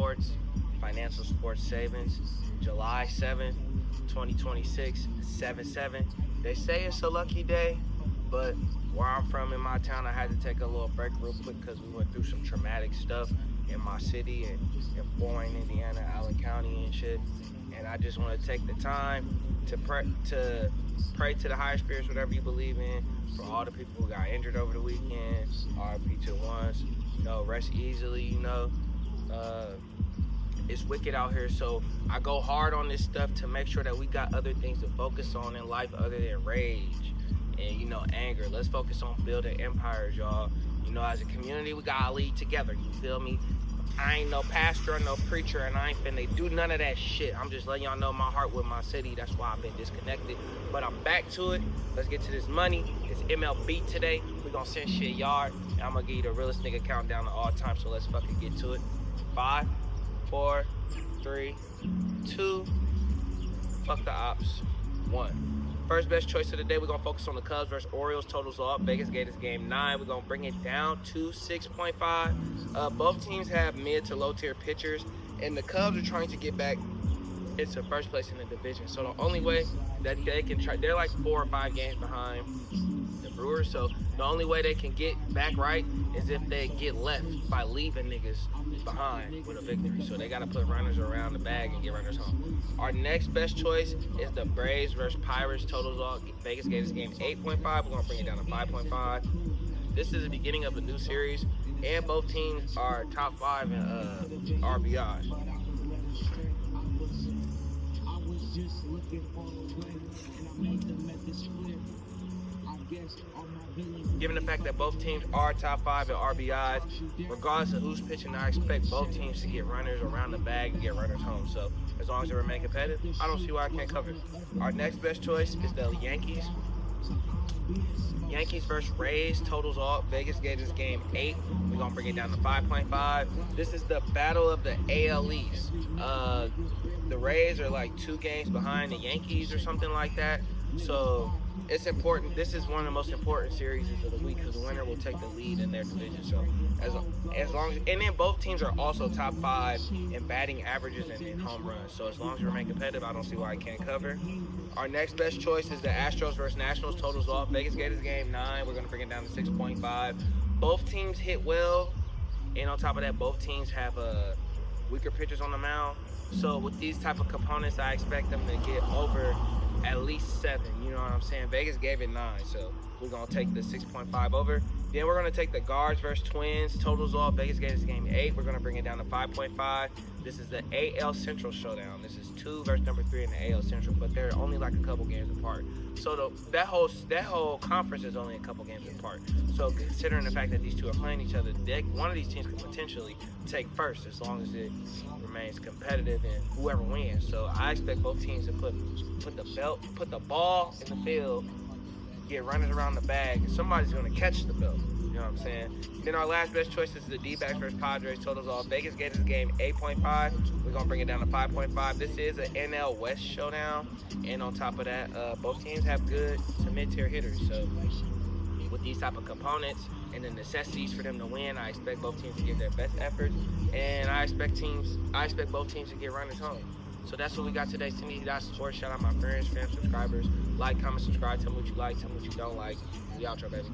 Sports, Financial Sports Savings, July 7th, 2026, 7/7. They say it's a lucky day, but where I'm from in my town, I had to take a little break real quick because we went through some traumatic stuff in my city and in Boyne, Indiana, Allen County and shit. And I just want to take the time to pray to the higher spirits, whatever you believe in, for all the people who got injured over the weekend, RP to the ones, rest easily, it's wicked out here, so I go hard on this stuff to make sure that we got other things to focus on in life other than rage and, anger. Let's focus on building empires, y'all. As a community, we gotta lead together, you feel me? I ain't no pastor or no preacher, and I ain't finna do none of that shit. I'm just letting y'all know my heart with my city. That's why I've been disconnected. But I'm back to it. Let's get to this money. It's MLB today. We gonna send shit yard. And I'm gonna give you the realest nigga countdown to all time. So let's fucking get to it. 5, 4, 3, 2. Fuck the ops. 1. First best choice of the day, we're going to focus on the Cubs versus Orioles. Totals off. Vegas Gators game 9. We're going to bring it down to 6.5. Both teams have mid to low tier pitchers, and the Cubs are trying to get back into first place in the division. So the only way that they can try, they're like 4 or 5 games behind the Brewers. So the only way they can get back right is if they get left by leaving niggas behind with a victory. So they got to put runners around the bag and get runners home. Our next best choice is the Braves versus Pirates. Totals all Vegas Gators game 8.5. We're going to bring it down to 5.5. This is the beginning of a new series, and both teams are top 5 in RBIs. Given the fact that both teams are top 5 in RBIs, regardless of who's pitching, I expect both teams to get runners around the bag and get runners home. So as long as they remain competitive, I don't see why I can't cover it. Our next best choice is the Yankees. Yankees versus Rays, totals off. Vegas Gators game 8. We're going to bring it down to 5.5. This is the battle of the AL East. The Rays are like 2 games behind the Yankees or something like that. So it's important. This is one of the most important series of the week because the winner will take the lead in their division. So as long as, and then both teams are also top 5 in batting averages and in home runs. So as long as you remain competitive, I don't see why I can't cover. Our next best choice is the Astros versus Nationals. Totals off. Vegas Gators game 9. We're going to bring it down to 6.5. Both teams hit well, and on top of that, both teams have weaker pitchers on the mound. So with these type of components, I expect them to get over at least 7. You know what I'm saying? Vegas gave it 9, so we're going to take the 6.5 over. Then we're going to take the Guards versus Twins. Totals off. Vegas Gators game 8. We're going to bring it down to 5.5. This is the AL Central showdown. This is 2 versus number 3 in the AL Central, but they're only like a couple games apart. So that whole conference is only a couple games apart. So considering the fact that these two are playing each other, one of these teams could potentially take first as long as it remains competitive and whoever wins. So I expect both teams to put the ball in the field, get runners around the bag, and somebody's going to catch the belt. You know what I'm saying? Then our last best choice is the D-backs versus Padres. Totals all. Vegas Gators game 8.5. We're going to bring it down to 5.5. This is an NL West showdown. And on top of that, both teams have good to mid-tier hitters. So with these type of components and the necessities for them to win, I expect both teams to give their best efforts. And I expect both teams to get runners home. So that's what we got today. SYNDI'Sports. Shout out my friends, fans, subscribers. Like, comment, subscribe. Tell me what you like. Tell me what you don't like. We out, y'all, baby.